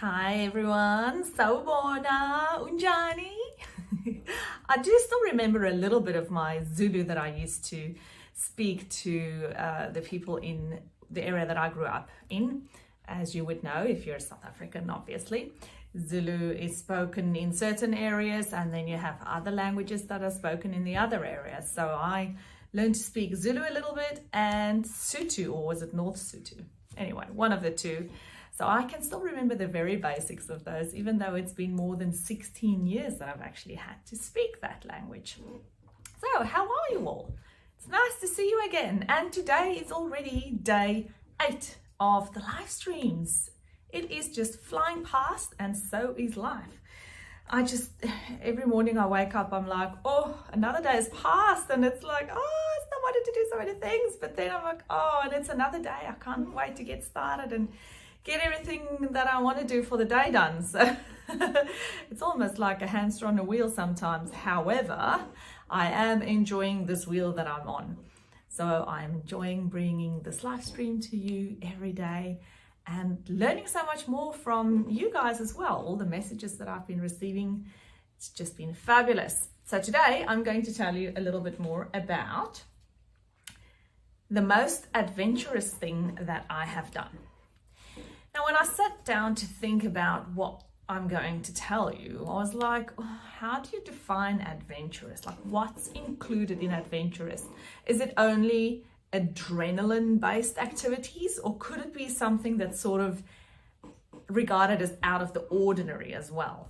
Hi everyone, Sawubona, Unjani. I do still remember a little bit of my Zulu that I used to speak to the people in the area that I grew up in. As you would know, if you're South African, obviously, Zulu is spoken in certain areas, and then you have other languages that are spoken in the other areas. So I learned to speak Zulu a little bit and Sotho, or was it North Sotho? Anyway, one of the two. So I can still remember the very basics of those, even though it's been more than 16 years that I've actually had to speak that language. So how are you all? It's nice to see you again. And today is already day 8 of the live streams. It is just flying past, and so is life. Every morning I wake up, I'm like, oh, another day has passed, and it's like, oh, I still wanted to do so many things, but then I'm like, oh, and it's another day. I can't wait to get started and get everything that I want to do for the day done. So it's almost like a hamster on a wheel sometimes. However, I am enjoying this wheel that I'm on. So I'm enjoying bringing this live stream to you every day and learning so much more from you guys as well. All the messages that I've been receiving, it's just been fabulous. So today I'm going to tell you a little bit more about the most adventurous thing that I have done. Now, when I sat down to think about what I'm going to tell you, I was like, oh, how do you define adventurous? Like, what's included in adventurous? Is it only adrenaline-based activities, or could it be something that's sort of regarded as out of the ordinary as well?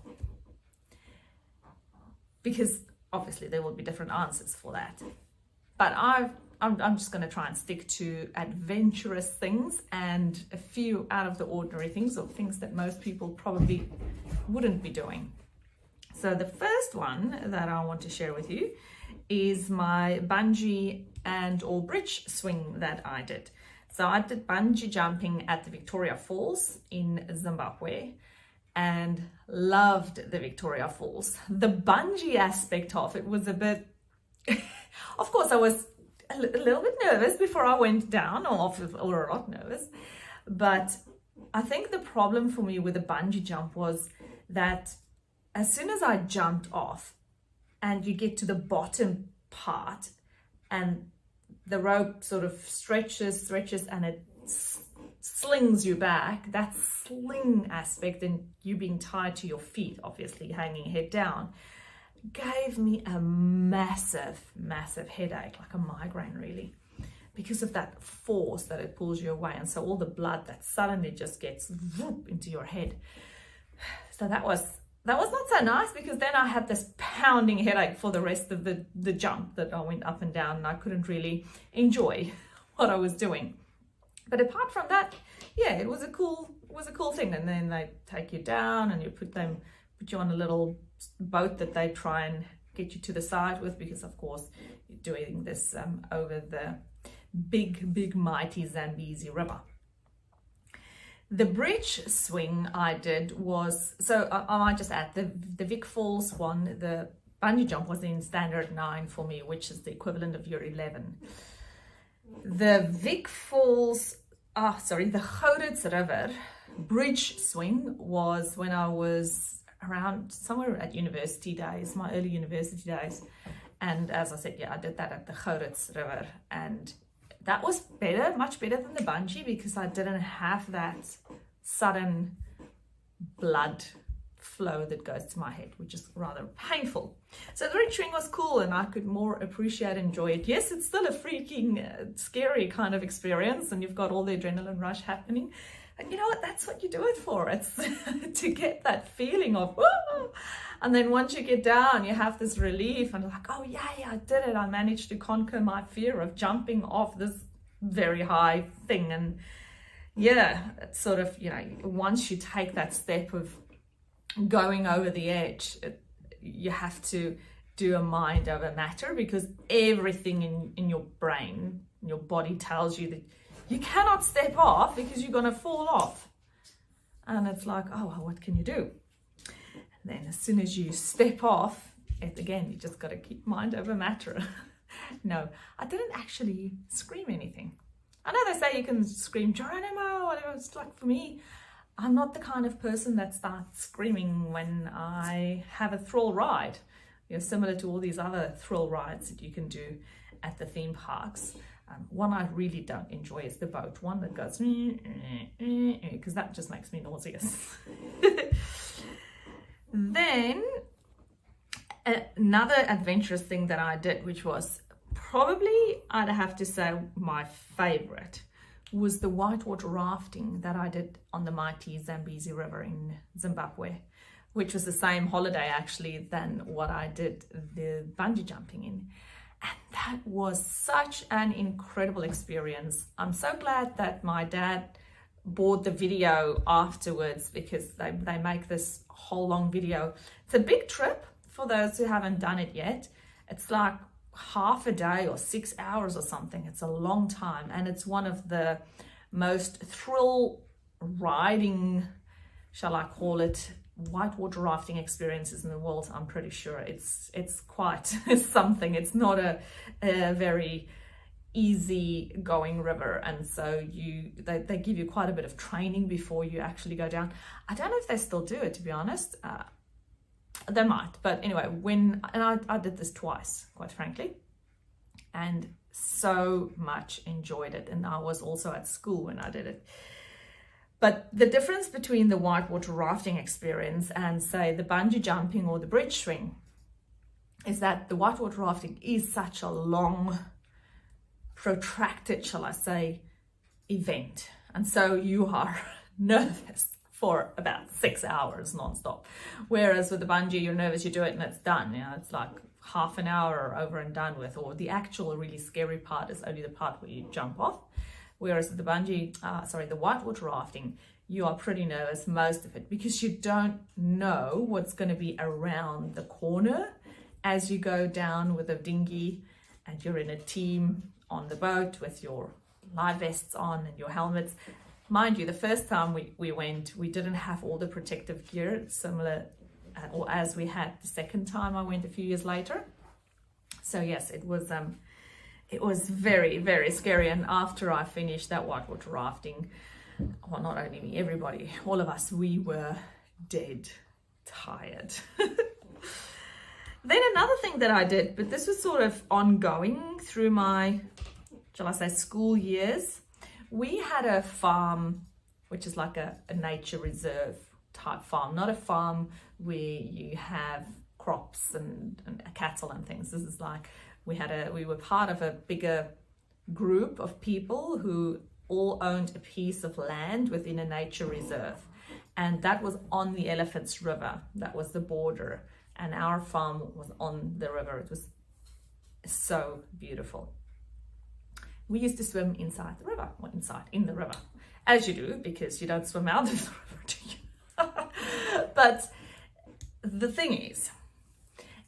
Because obviously there will be different answers for that. But I'm just going to try and stick to adventurous things and a few out of the ordinary things, or things that most people probably wouldn't be doing. So the first one that I want to share with you is my bungee and or bridge swing that I did. So I did bungee jumping at the Victoria Falls in Zimbabwe and loved the Victoria Falls. The bungee aspect of it was a bit, of course I was a little bit nervous before I went down, or a lot nervous. But I think the problem for me with the bungee jump was that as soon as I jumped off and you get to the bottom part and the rope sort of stretches and it slings you back, that sling aspect and you being tied to your feet, obviously hanging head down, gave me a massive headache, like a migraine really, because of that force that it pulls you away, and so all the blood that suddenly just gets whoop into your head. So that was not so nice, because then I had this pounding headache for the rest of the jump that I went up and down, and I couldn't really enjoy what I was doing. But apart from that, yeah, it was a cool thing. And then they take you down and put you on a little boat that they try and get you to the side with, because of course you're doing this over the big mighty Zambezi River. The bridge swing I did was, so I might just add, the Vic Falls one, the bungee jump was in standard 9 for me, which is the equivalent of year 11. The Vic Falls, the Groot's River bridge swing was when I was around somewhere at university days, my early university days. And as I said, yeah, I did that at the Groot's River, and that was better, much better than the bungee, because I didn't have that sudden blood flow that goes to my head, which is rather painful. So the bridge swing was cool, and I could more appreciate and enjoy it. Yes, it's still a freaking scary kind of experience, and you've got all the adrenaline rush happening. But you know what? That's what you do it for. It's to get that feeling of, woo! And then once you get down, you have this relief and like, oh yeah, I did it. I managed to conquer my fear of jumping off this very high thing. And yeah, it's sort of, once you take that step of going over the edge, you have to do a mind over matter, because everything in your brain, in your body tells you that you cannot step off because you're going to fall off. And it's like, oh, well, what can you do? And then as soon as you step off, again, you just got to keep mind over matter. No, I didn't actually scream anything. I know they say you can scream Geronimo or whatever. It's like, for me, I'm not the kind of person that starts screaming when I have a thrill ride. You know, similar to all these other thrill rides that you can do at the theme parks. One I really don't enjoy is the boat one that goes, because that just makes me nauseous. Then another adventurous thing that I did, which was probably, I'd have to say, my favorite, was the whitewater rafting that I did on the mighty Zambezi River in Zimbabwe, which was the same holiday actually than what I did the bungee jumping in. And that was such an incredible experience. I'm so glad that my dad bought the video afterwards, because they make this whole long video. It's a big trip for those who haven't done it yet. It's like half a day or 6 hours or something. It's a long time, and it's one of the most thrill riding, shall I call it, whitewater rafting experiences in the world. I'm pretty sure it's quite something. It's not a very easy going river, and so they give you quite a bit of training before you actually go down. I don't know if they still do it, to be honest. They might, but anyway, I did this twice, quite frankly, and so much enjoyed it. And I was also at school when I did it. But the difference between the whitewater rafting experience and, say, the bungee jumping or the bridge swing is that the whitewater rafting is such a long, protracted, shall I say, event. And so you are nervous for about 6 hours non-stop. Whereas with the bungee, you're nervous, you do it and it's done. You know, it's like half an hour over and done with, or the actual really scary part is only the part where you jump off. Whereas the the whitewater rafting, you are pretty nervous most of it, because you don't know what's going to be around the corner as you go down with a dinghy, and you're in a team on the boat with your life vests on and your helmets. Mind you, the first time we went, we didn't have all the protective gear similar or as we had the second time I went a few years later. So yes, it was very, very scary. And after I finished that whitewater rafting, well, not only me, everybody, all of us, we were dead tired. Then another thing that I did, but this was sort of ongoing through my, shall I say, school years. We had a farm, which is like a nature reserve type farm, not a farm where you have crops and cattle and things. This is like, we were part of a bigger group of people who all owned a piece of land within a nature reserve. And that was on the Elephants River. That was the border. And our farm was on the river. It was so beautiful. We used to swim inside the river, or in the river, as you do, because you don't swim out of the river, do you? But the thing is,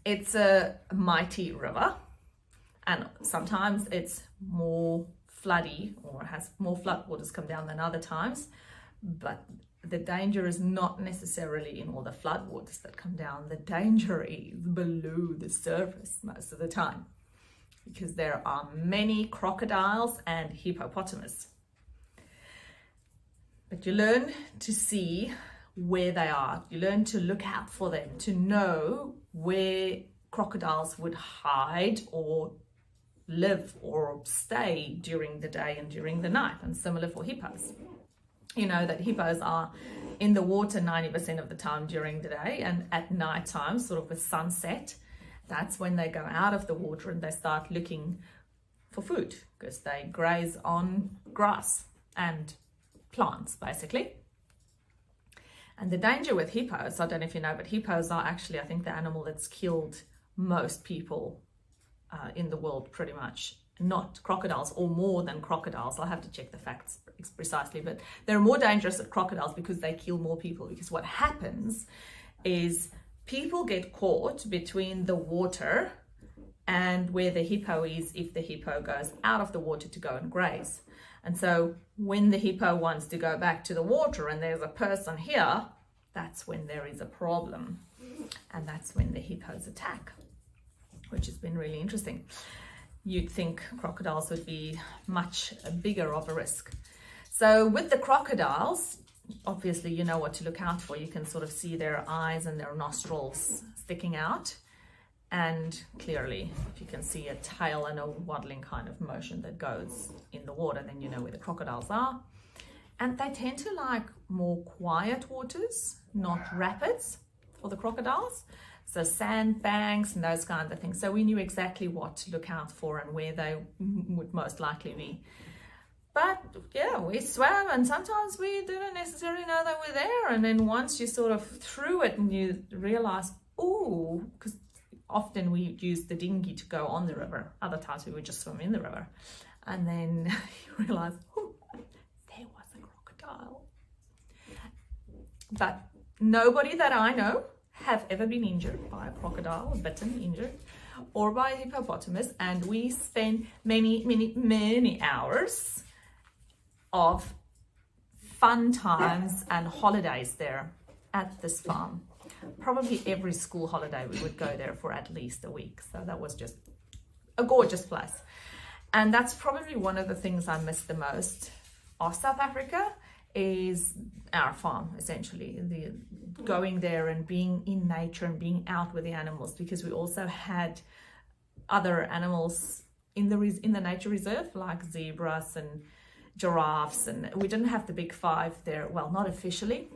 it's a mighty river, and sometimes it's more floody or has more floodwaters come down than other times. But the danger is not necessarily in all the floodwaters that come down. The danger is below the surface most of the time, because there are many crocodiles and hippopotamus. But you learn to see where they are. You learn to look out for them, to know where crocodiles would hide or live or stay during the day and during the night, and similar for hippos. You know that hippos are in the water 90% of the time during the day, and at night time, sort of with sunset, that's when they go out of the water and they start looking for food, because they graze on grass and plants, basically. And the danger with hippos, I don't know if you know, but hippos are actually, I think, the animal that's killed most people in the world, pretty much. Not crocodiles, or more than crocodiles. I'll have to check the facts precisely, but they're more dangerous than crocodiles because they kill more people. Because what happens is people get caught between the water and where the hippo is, if the hippo goes out of the water to go and graze. And so when the hippo wants to go back to the water and there's a person here, that's when there is a problem. And that's when the hippos attack, which has been really interesting. You'd think crocodiles would be much bigger of a risk. So with the crocodiles, obviously you know what to look out for. You can sort of see their eyes and their nostrils sticking out. And clearly, if you can see a tail and a waddling kind of motion that goes in the water, then you know where the crocodiles are. And they tend to like more quiet waters, not rapids for the crocodiles. So sandbanks and those kinds of things. So we knew exactly what to look out for and where they would most likely be. But yeah, we swam, and sometimes we didn't necessarily know they were there. And then once you sort of threw it and you realize, oh, because often we used the dinghy to go on the river. Other times we would just swim in the river. And then you realize, oh, there was a crocodile. But nobody that I know have ever been injured by a crocodile, bitten, injured, or by a hippopotamus. And we spent many hours of fun times and holidays there at this farm. Probably every school holiday we would go there for at least a week. So that was just a gorgeous place. And that's probably one of the things I miss the most of South Africa, is our farm, essentially. The going there and being in nature and being out with the animals, because we also had other animals in the nature reserve, like zebras and giraffes, and we didn't have the big five there. Well, not officially.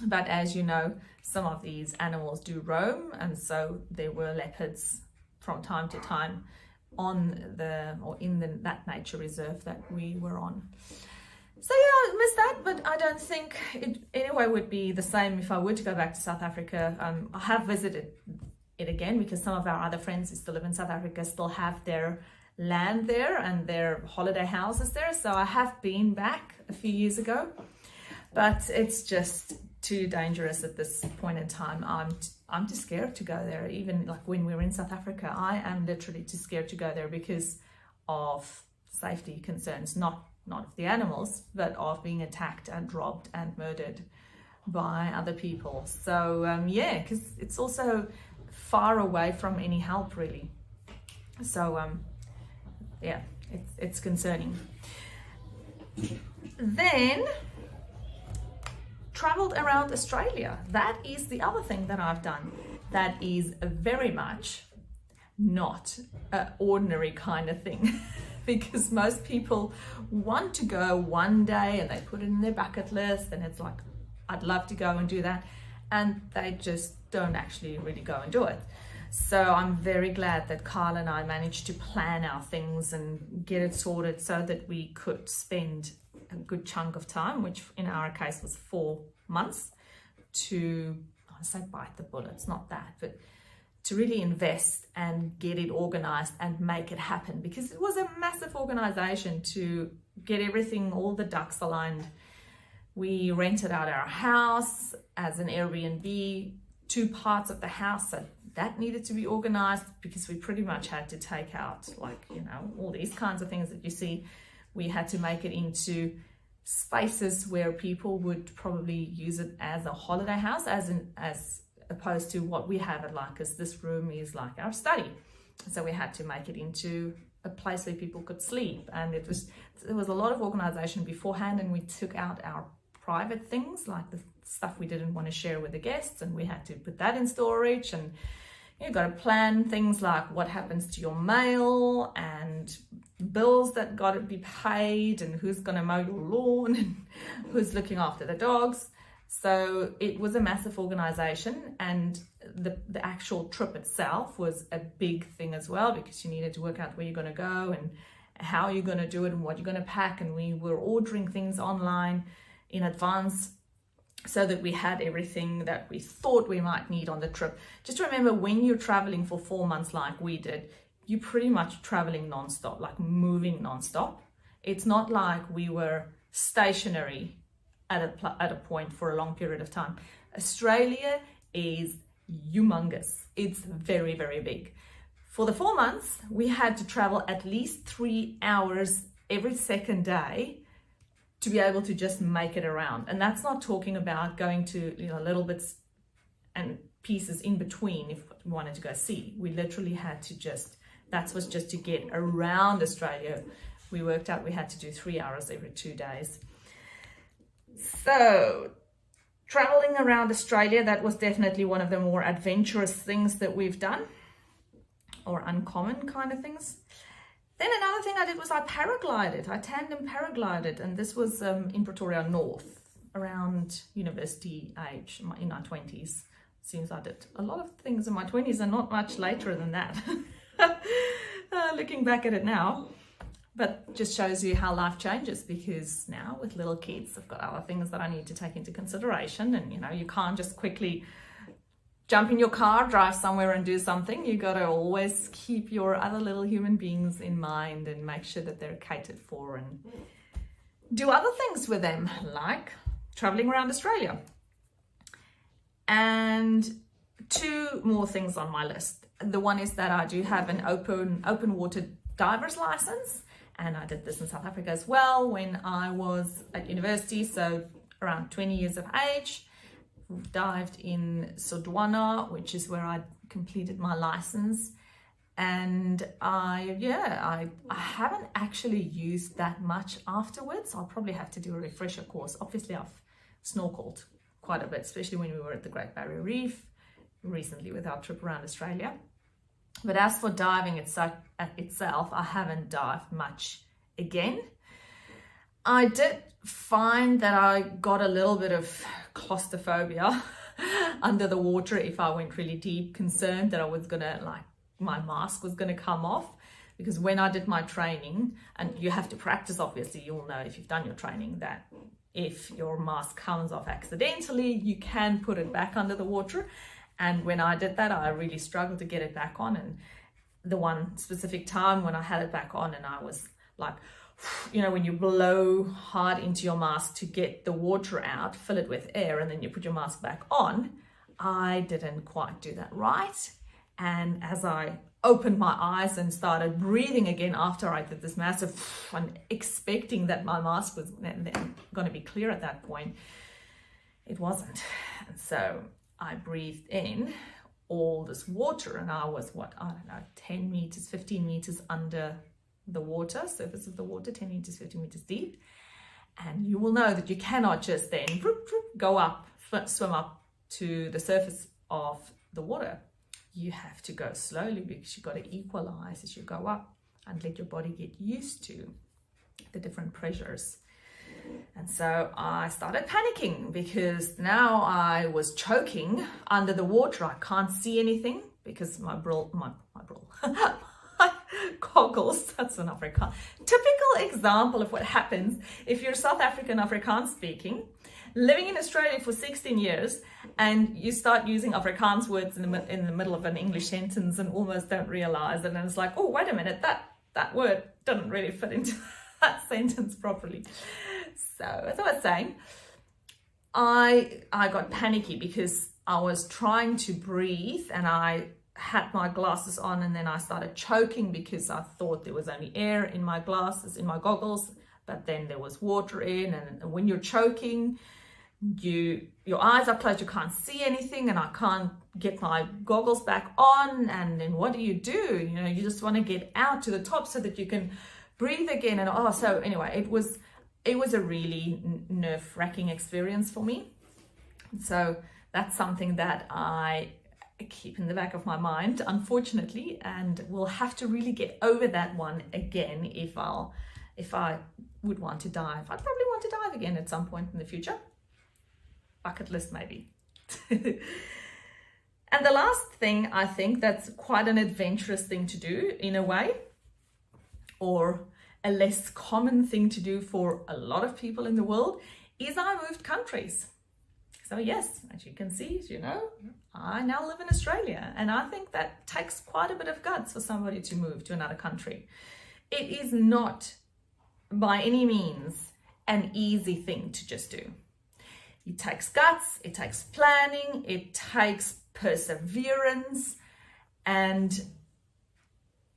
But as you know, some of these animals do roam, and so there were leopards from time to time in that nature reserve that we were on. So yeah, I miss that, but I don't think it anyway would be the same if I were to go back to South Africa. I have visited it again because some of our other friends who still live in South Africa still have their land there and their holiday houses there. So I have been back a few years ago, but it's just too dangerous at this point in time. I'm too scared to go there. Even like when we were in South Africa, I am literally too scared to go there because of safety concerns, not of the animals, but of being attacked and robbed and murdered by other people. So yeah, because it's also far away from any help really. So yeah, it's concerning. Then traveled around Australia. That is the other thing that I've done that is very much not an ordinary kind of thing. Because most people want to go one day and they put it in their bucket list and it's like, I'd love to go and do that, and they just don't actually really go and do it. So I'm very glad that Kyle and I managed to plan our things and get it sorted so that we could spend a good chunk of time, which in our case was 4 months, to, I want to say bite the bullet, it's not that, but to really invest and get it organized and make it happen, because it was a massive organization to get everything, all the ducks aligned. We rented out our house as an Airbnb, 2 parts of the house that needed to be organized, because we pretty much had to take out, like, you know, all these kinds of things that you see. We had to make it into spaces where people would probably use it as a holiday house, as opposed to what we have it like, because this room is like our study. So we had to make it into a place where people could sleep, and there was a lot of organization beforehand, and we took out our private things, like the stuff we didn't want to share with the guests, and we had to put that in storage. And you've got to plan things like what happens to your mail and bills that got to be paid, and who's going to mow your lawn and who's looking after the dogs. So it was a massive organization, and the actual trip itself was a big thing as well, because you needed to work out where you're going to go and how you're going to do it and what you're going to pack. And we were ordering things online in advance so that we had everything that we thought we might need on the trip. Just remember, when you're traveling for 4 months like we did, you're pretty much traveling nonstop, like moving nonstop. It's not like we were stationary at a point for a long period of time. Australia is humongous. It's very, very big. For the 4 months, we had to travel at least 3 hours every second day to be able to just make it around. And that's not talking about going to, you know, little bits and pieces in between if we wanted to go see. We literally had to that was just to get around Australia. We worked out we had to do 3 hours every 2 days. So traveling around Australia, that was definitely one of the more adventurous things that we've done, or uncommon kind of things. Then another thing I did was I paraglided. I tandem paraglided, and this was in Pretoria North, around university age, in my 20s. Seems I did a lot of things in my 20s and not much later than that. Looking back at it now. But just shows you how life changes, because now with little kids, I've got other things that I need to take into consideration. And, you can't just quickly jump in your car, drive somewhere and do something. You got to always keep your other little human beings in mind and make sure that they're catered for, and do other things with them, like traveling around Australia. And two more things on my list. The one is that I do have an open water diver's license. And I did this in South Africa as well when I was at university, so around 20 years of age. Dived in Sodwana, which is where I completed my license. And I haven't actually used that much afterwards. I'll probably have to do a refresher course. Obviously, I've snorkeled quite a bit, especially when we were at the Great Barrier Reef recently with our trip around Australia. But as for diving itself, I haven't dived much again. I did find that I got a little bit of claustrophobia under the water if I went really deep, concerned that I was gonna, my mask was gonna come off. Because when I did my training, and you have to practice, obviously, you'll know if you've done your training that if your mask comes off accidentally, you can put it back under the water. And when I did that, I really struggled to get it back on. And the one specific time when I had it back on and I was like, when you blow hard into your mask to get the water out, fill it with air, and then you put your mask back on, I didn't quite do that right. And as I opened my eyes and started breathing again after I did this massive and expecting that my mask was then going to be clear at that point, it wasn't. And so I breathed in all this water, and I was 10 meters, 15 meters under the water, surface of the water, 10 meters, 15 meters deep. And you will know that you cannot just then go up, swim up to the surface of the water. You have to go slowly, because you've got to equalize as you go up and let your body get used to the different pressures. And so I started panicking, because now I was choking under the water. I can't see anything because my goggles, that's an Afrikaans. Typical example of what happens if you're South African Afrikaans speaking, living in Australia for 16 years, and you start using Afrikaans words in the middle of an English sentence and almost don't realize it. And it's like, oh, wait a minute, that word doesn't really fit into that sentence properly. So as I was saying, I got panicky because I was trying to breathe and I had my glasses on, and then I started choking because I thought there was only air in my glasses, in my goggles, but then there was water in. And when you're choking, your eyes are closed, you can't see anything, and I can't get my goggles back on. And then what do? You just want to get out to the top so that you can breathe again. And so anyway, it was a really nerve-wracking experience for me. So that's something that I keep in the back of my mind, unfortunately, and we'll have to really get over that one again if I would want to dive. I'd probably want to dive again at some point in the future. Bucket list maybe. And the last thing, I think that's quite an adventurous thing to do in a way, or a less common thing to do for a lot of people in the world, is I moved countries. So yes, as you can see, I now live in Australia, and I think that takes quite a bit of guts for somebody to move to another country. It is not by any means an easy thing to just do. It takes guts, it takes planning, it takes perseverance, and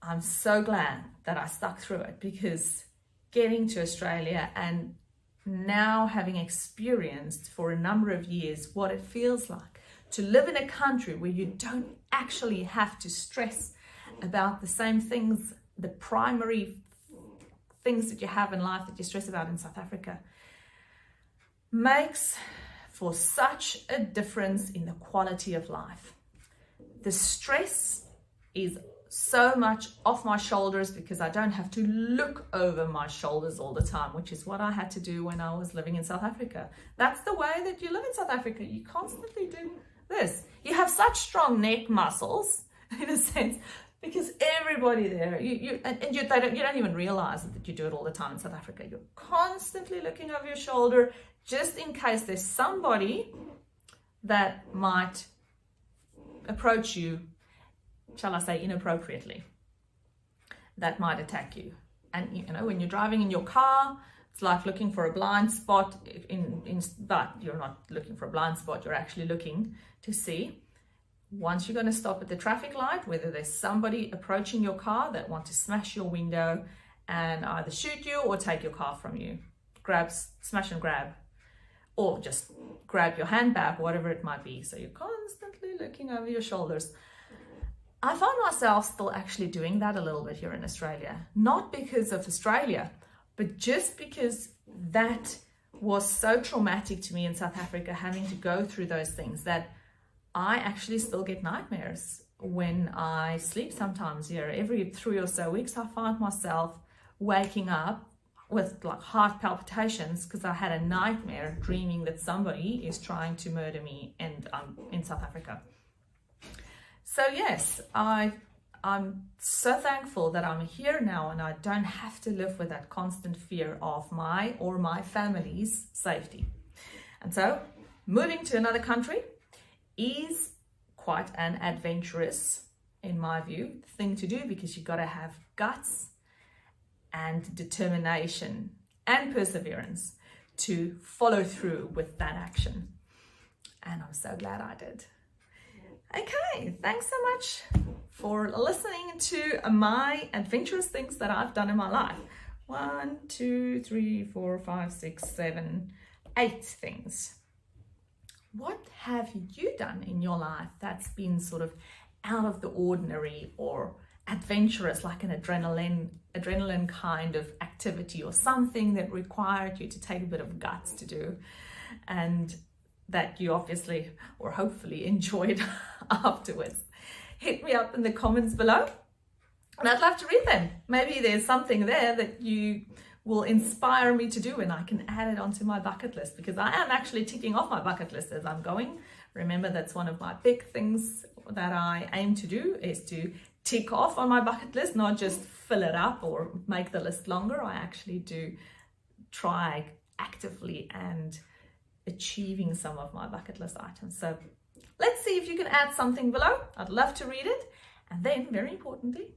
I'm so glad that I stuck through it, because getting to Australia and now having experienced for a number of years what it feels like to live in a country where you don't actually have to stress about the same things, the primary things that you have in life that you stress about in South Africa, makes for such a difference in the quality of life. The stress is so much off my shoulders because I don't have to look over my shoulders all the time, which is what I had to do when I was living in South Africa. That's the way that you live in South Africa. You constantly do this. You have such strong neck muscles, in a sense, because everybody there, you don't even realize that you do it all the time in South Africa. You're constantly looking over your shoulder just in case there's somebody that might approach you, shall I say, inappropriately, that might attack you. And you know, when you're driving in your car, it's like looking for a blind spot but you're not looking for a blind spot, you're actually looking to see, once you're going to stop at the traffic light, whether there's somebody approaching your car that wants to smash your window and either shoot you or take your car from you. Smash and grab, or just grab your handbag, whatever it might be. So you're constantly looking over your shoulders. I find myself still actually doing that a little bit here in Australia, not because of Australia, but just because that was so traumatic to me in South Africa, having to go through those things, that I actually still get nightmares when I sleep sometimes. Here, every 3 or so weeks, I find myself waking up with like heart palpitations because I had a nightmare dreaming that somebody is trying to murder me, and I'm in South Africa. So yes, I'm so thankful that I'm here now and I don't have to live with that constant fear of my or my family's safety. And so moving to another country is quite an adventurous, in my view, thing to do, because you've got to have guts and determination and perseverance to follow through with that action. And I'm so glad I did. Okay, thanks so much for listening to my adventurous things that I've done in my life. 1, 2, 3, 4, 5, 6, 7, 8 things. What have you done in your life that's been sort of out of the ordinary or adventurous, like an adrenaline kind of activity, or something that required you to take a bit of guts to do, and that you obviously or hopefully enjoyed afterwards? Hit me up in the comments below and I'd love to read them. Maybe there's something there that you will inspire me to do and I can add it onto my bucket list, because I am actually ticking off my bucket list as I'm going. Remember, that's one of my big things that I aim to do, is to tick off on my bucket list, not just fill it up or make the list longer. I actually do try actively and achieving some of my bucket list items. So let's see if you can add something below. I'd love to read it. And then, very importantly,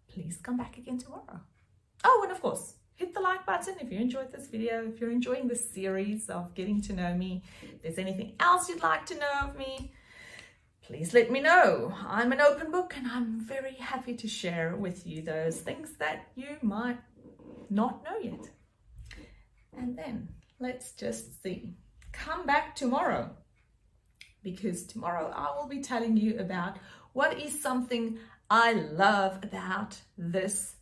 please come back again tomorrow. Oh, and of course, hit the like button if you enjoyed this video, if you're enjoying this series of getting to know me. If there's anything else you'd like to know of me, please let me know. I'm an open book and I'm very happy to share with you those things that you might not know yet. And then let's just see. Come back tomorrow, because tomorrow I will be telling you about what is something I love about this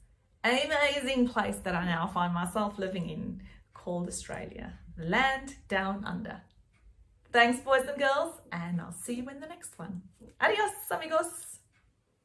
amazing place that I now find myself living in, called Australia, land down under. Thanks, boys and girls, and I'll see you in the next one. Adios, amigos.